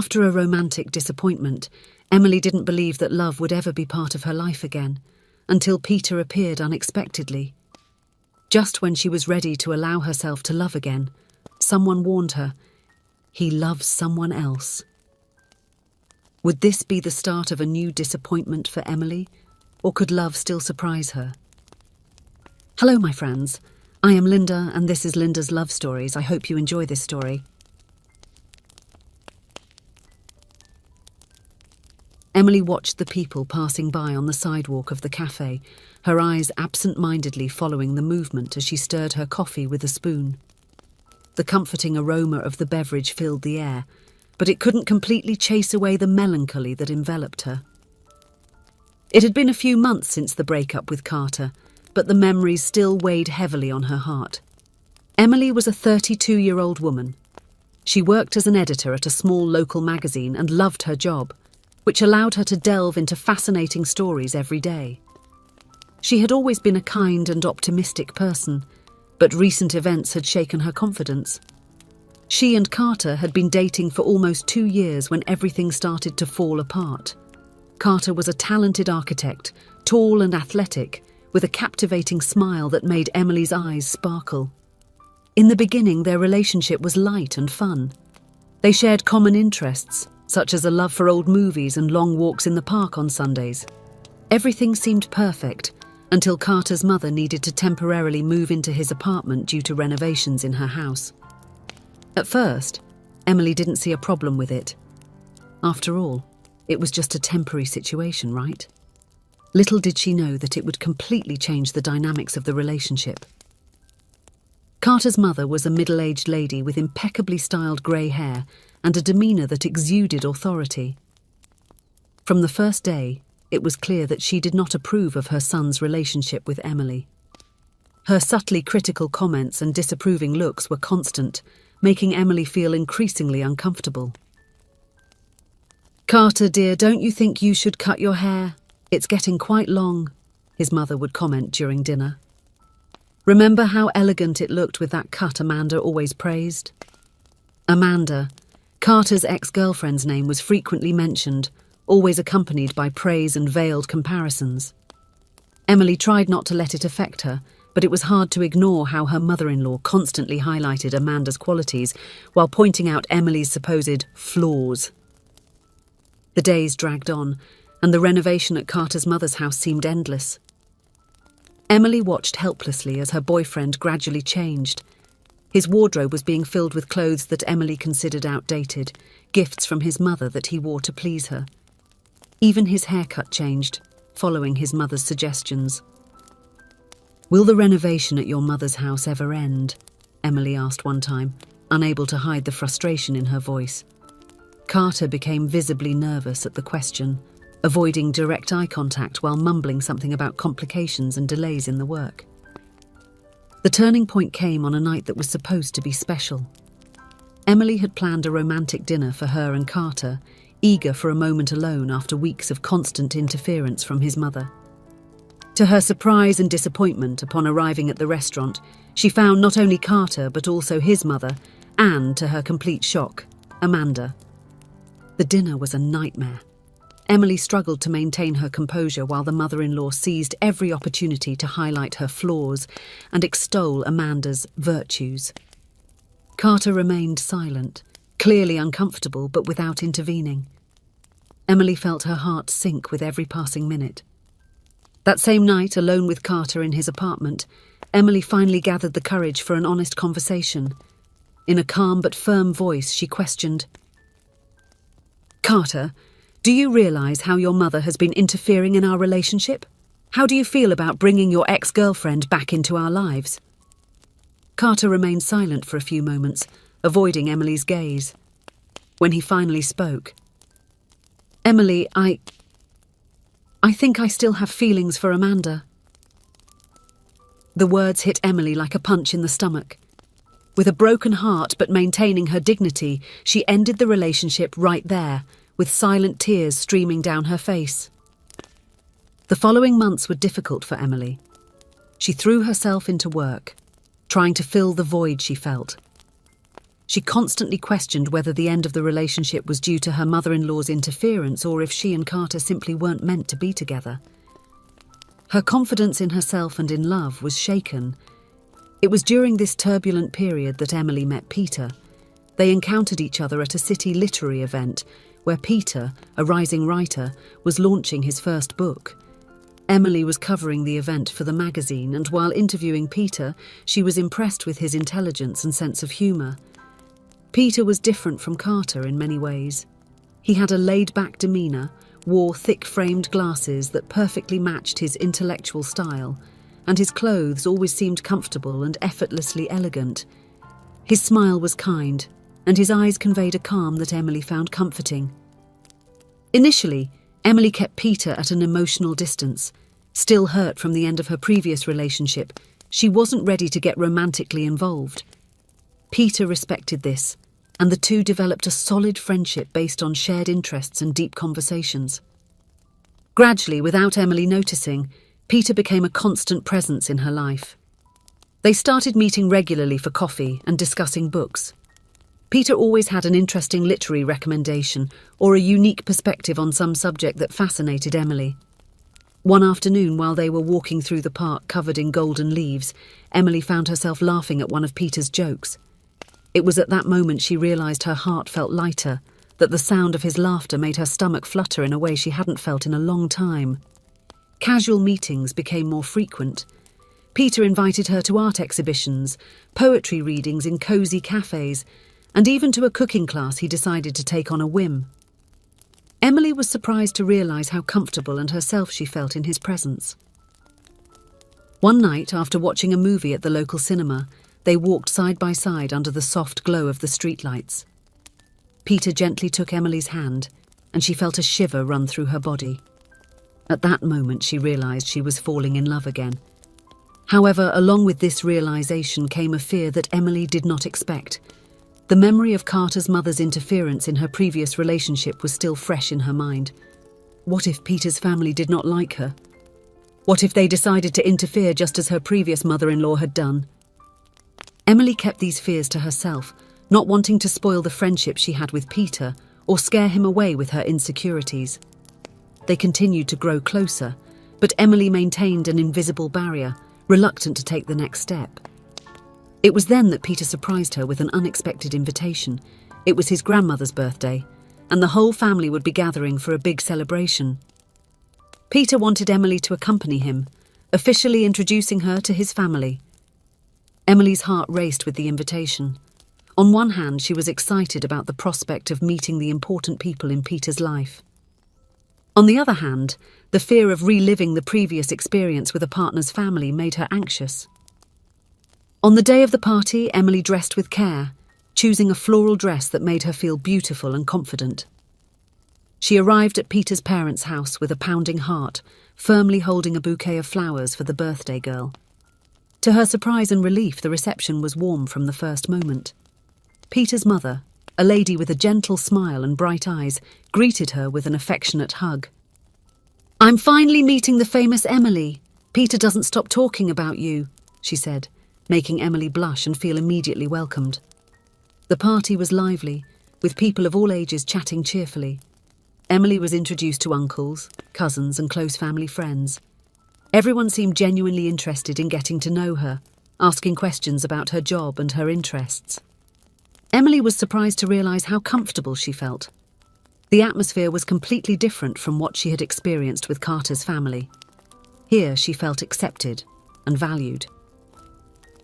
After a romantic disappointment, Emily didn't believe that love would ever be part of her life again, until Peter appeared unexpectedly. Just when she was ready to allow herself to love again, someone warned her, he loves someone else. Would this be the start of a new disappointment for Emily, or could love still surprise her? Hello, my friends. I am Linda, and this is Linda's Love Stories. I hope you enjoy this story. Emily watched the people passing by on the sidewalk of the cafe, her eyes absent-mindedly following the movement as she stirred her coffee with a spoon. The comforting aroma of the beverage filled the air, but it couldn't completely chase away the melancholy that enveloped her. It had been a few months since the breakup with Carter, but the memories still weighed heavily on her heart. Emily was a 32-year-old woman. She worked as an editor at a small local magazine and loved her job, which allowed her to delve into fascinating stories every day. She had always been a kind and optimistic person, but recent events had shaken her confidence. She and Carter had been dating for almost 2 years when everything started to fall apart. Carter was a talented architect, tall and athletic, with a captivating smile that made Emily's eyes sparkle. In the beginning, their relationship was light and fun. They shared common interests, such as a love for old movies and long walks in the park on Sundays. Everything seemed perfect until Carter's mother needed to temporarily move into his apartment due to renovations in her house. At first, Emily didn't see a problem with it. After all, it was just a temporary situation, right? Little did she know that it would completely change the dynamics of the relationship. Carter's mother was a middle-aged lady with impeccably styled grey hair and a demeanour that exuded authority. From the first day, it was clear that she did not approve of her son's relationship with Emily. Her subtly critical comments and disapproving looks were constant, making Emily feel increasingly uncomfortable. "Carter, dear, don't you think you should cut your hair? It's getting quite long," his mother would comment during dinner. "Remember how elegant it looked with that cut Amanda always praised?" Amanda, Carter's ex-girlfriend's name, was frequently mentioned, always accompanied by praise and veiled comparisons. Emily tried not to let it affect her, but it was hard to ignore how her mother-in-law constantly highlighted Amanda's qualities while pointing out Emily's supposed flaws. The days dragged on, and the renovation at Carter's mother's house seemed endless. Emily watched helplessly as her boyfriend gradually changed. His wardrobe was being filled with clothes that Emily considered outdated, gifts from his mother that he wore to please her. Even his haircut changed, following his mother's suggestions. "Will the renovation at your mother's house ever end?" Emily asked one time, unable to hide the frustration in her voice. Carter became visibly nervous at the question, avoiding direct eye contact while mumbling something about complications and delays in the work. The turning point came on a night that was supposed to be special. Emily had planned a romantic dinner for her and Carter, eager for a moment alone after weeks of constant interference from his mother. To her surprise and disappointment upon arriving at the restaurant, she found not only Carter but also his mother, and, to her complete shock, Amanda. The dinner was a nightmare. Emily struggled to maintain her composure while the mother-in-law seized every opportunity to highlight her flaws and extol Amanda's virtues. Carter remained silent, clearly uncomfortable but without intervening. Emily felt her heart sink with every passing minute. That same night, alone with Carter in his apartment, Emily finally gathered the courage for an honest conversation. In a calm but firm voice, she questioned, "Carter, do you realise how your mother has been interfering in our relationship? How do you feel about bringing your ex-girlfriend back into our lives?" Carter remained silent for a few moments, avoiding Emily's gaze. When he finally spoke, "Emily, I think I still have feelings for Amanda." The words hit Emily like a punch in the stomach. With a broken heart but maintaining her dignity, she ended the relationship right there, with silent tears streaming down her face. The following months were difficult for Emily. She threw herself into work, trying to fill the void she felt. She constantly questioned whether the end of the relationship was due to her mother-in-law's interference or if she and Carter simply weren't meant to be together. Her confidence in herself and in love was shaken. It was during this turbulent period that Emily met Peter. They encountered each other at a city literary event where Peter, a rising writer, was launching his first book. Emily was covering the event for the magazine, and while interviewing Peter, she was impressed with his intelligence and sense of humour. Peter was different from Carter in many ways. He had a laid-back demeanour, wore thick-framed glasses that perfectly matched his intellectual style, and his clothes always seemed comfortable and effortlessly elegant. His smile was kind, and his eyes conveyed a calm that Emily found comforting. Initially, Emily kept Peter at an emotional distance. Still hurt from the end of her previous relationship, she wasn't ready to get romantically involved. Peter respected this, and the two developed a solid friendship based on shared interests and deep conversations. Gradually, without Emily noticing, Peter became a constant presence in her life. They started meeting regularly for coffee and discussing books. Peter always had an interesting literary recommendation or a unique perspective on some subject that fascinated Emily. One afternoon, while they were walking through the park covered in golden leaves, Emily found herself laughing at one of Peter's jokes. It was at that moment she realised her heart felt lighter, that the sound of his laughter made her stomach flutter in a way she hadn't felt in a long time. Casual meetings became more frequent. Peter invited her to art exhibitions, poetry readings in cosy cafes, and even to a cooking class he decided to take on a whim. Emily was surprised to realise how comfortable and herself she felt in his presence. One night, after watching a movie at the local cinema, they walked side by side under the soft glow of the streetlights. Peter gently took Emily's hand, and she felt a shiver run through her body. At that moment, she realised she was falling in love again. However, along with this realisation came a fear that Emily did not expect. The memory of Carter's mother's interference in her previous relationship was still fresh in her mind. What if Peter's family did not like her? What if they decided to interfere just as her previous mother-in-law had done? Emily kept these fears to herself, not wanting to spoil the friendship she had with Peter or scare him away with her insecurities. They continued to grow closer, but Emily maintained an invisible barrier, reluctant to take the next step. It was then that Peter surprised her with an unexpected invitation. It was his grandmother's birthday, and the whole family would be gathering for a big celebration. Peter wanted Emily to accompany him, officially introducing her to his family. Emily's heart raced with the invitation. On one hand, she was excited about the prospect of meeting the important people in Peter's life. On the other hand, the fear of reliving the previous experience with a partner's family made her anxious. On the day of the party, Emily dressed with care, choosing a floral dress that made her feel beautiful and confident. She arrived at Peter's parents' house with a pounding heart, firmly holding a bouquet of flowers for the birthday girl. To her surprise and relief, the reception was warm from the first moment. Peter's mother, a lady with a gentle smile and bright eyes, greeted her with an affectionate hug. "I'm finally meeting the famous Emily. Peter doesn't stop talking about you," she said, making Emily blush and feel immediately welcomed. The party was lively, with people of all ages chatting cheerfully. Emily was introduced to uncles, cousins, and close family friends. Everyone seemed genuinely interested in getting to know her, asking questions about her job and her interests. Emily was surprised to realise how comfortable she felt. The atmosphere was completely different from what she had experienced with Carter's family. Here she felt accepted and valued.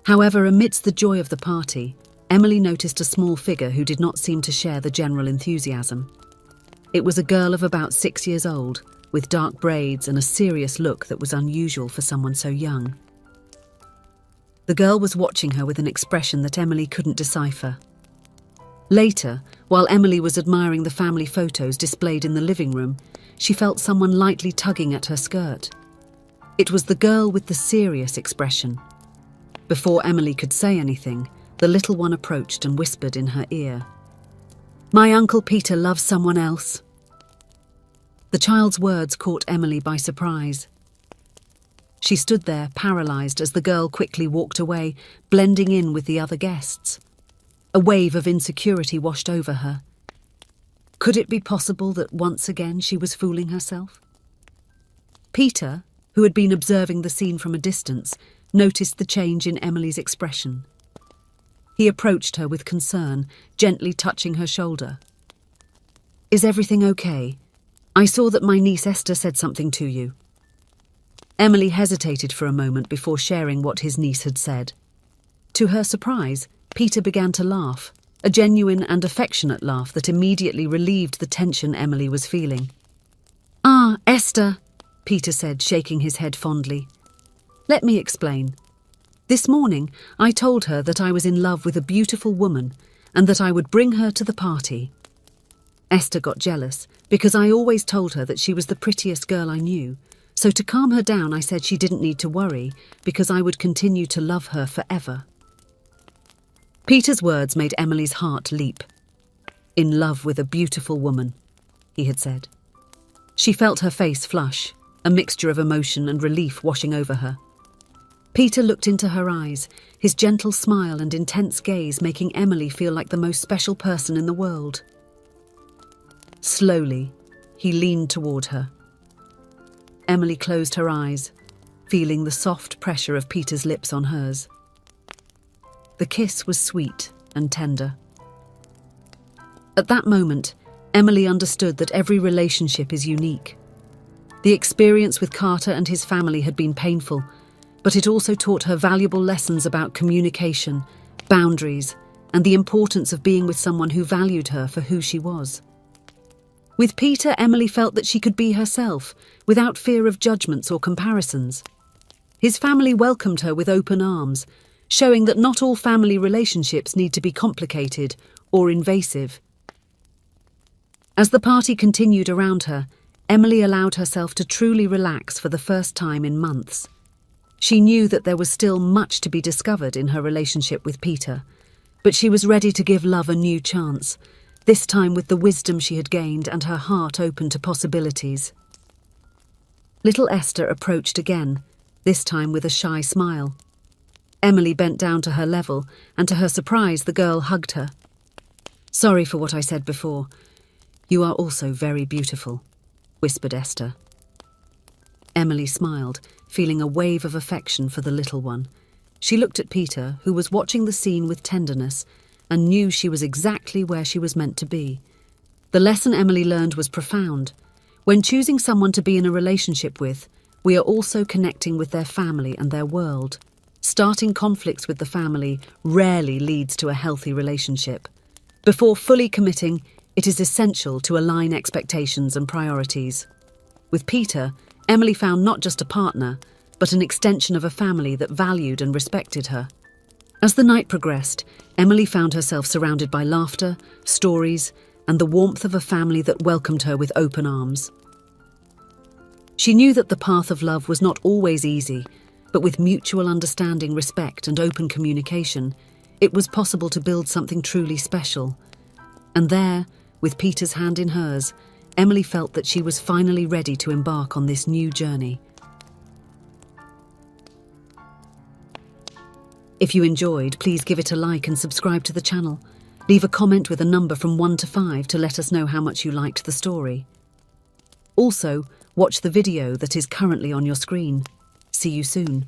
However, amidst the joy of the party, Emily noticed a small figure who did not seem to share the general enthusiasm. It was a girl of about 6 years old, with dark braids and a serious look that was unusual for someone so young. The girl was watching her with an expression that Emily couldn't decipher. Later, while Emily was admiring the family photos displayed in the living room, she felt someone lightly tugging at her skirt. It was the girl with the serious expression. Before Emily could say anything, the little one approached and whispered in her ear, "My Uncle Peter loves someone else." The child's words caught Emily by surprise. She stood there, paralysed, as the girl quickly walked away, blending in with the other guests. A wave of insecurity washed over her. Could it be possible that once again she was fooling herself? Peter, who had been observing the scene from a distance, noticed the change in Emily's expression. He approached her with concern, gently touching her shoulder. "Is everything okay? I saw that my niece Esther said something to you." Emily hesitated for a moment before sharing what his niece had said. To her surprise, Peter began to laugh, a genuine and affectionate laugh that immediately relieved the tension Emily was feeling. "Ah, Esther," Peter said, shaking his head fondly. "Let me explain. This morning, I told her that I was in love with a beautiful woman and that I would bring her to the party. Esther got jealous because I always told her that she was the prettiest girl I knew, so to calm her down I said she didn't need to worry because I would continue to love her forever." Peter's words made Emily's heart leap. "In love with a beautiful woman," he had said. She felt her face flush, a mixture of emotion and relief washing over her. Peter looked into her eyes, his gentle smile and intense gaze making Emily feel like the most special person in the world. Slowly, he leaned toward her. Emily closed her eyes, feeling the soft pressure of Peter's lips on hers. The kiss was sweet and tender. At that moment, Emily understood that every relationship is unique. The experience with Carter and his family had been painful, but it also taught her valuable lessons about communication, boundaries, and the importance of being with someone who valued her for who she was. With Peter, Emily felt that she could be herself, without fear of judgments or comparisons. His family welcomed her with open arms, showing that not all family relationships need to be complicated or invasive. As the party continued around her, Emily allowed herself to truly relax for the first time in months. She knew that there was still much to be discovered in her relationship with Peter, but she was ready to give love a new chance, this time with the wisdom she had gained and her heart open to possibilities. Little Esther approached again, this time with a shy smile. Emily bent down to her level, and to her surprise, the girl hugged her. "Sorry for what I said before. You are also very beautiful," whispered Esther. Emily smiled, feeling a wave of affection for the little one. She looked at Peter, who was watching the scene with tenderness, and knew she was exactly where she was meant to be. The lesson Emily learned was profound. When choosing someone to be in a relationship with, we are also connecting with their family and their world. Starting conflicts with the family rarely leads to a healthy relationship. Before fully committing, it is essential to align expectations and priorities. With Peter, Emily found not just a partner, but an extension of a family that valued and respected her. As the night progressed, Emily found herself surrounded by laughter, stories, and the warmth of a family that welcomed her with open arms. She knew that the path of love was not always easy, but with mutual understanding, respect, and open communication, it was possible to build something truly special. And there, with Peter's hand in hers, Emily felt that she was finally ready to embark on this new journey. If you enjoyed, please give it a like and subscribe to the channel. Leave a comment with a number from 1 to 5 to let us know how much you liked the story. Also, watch the video that is currently on your screen. See you soon.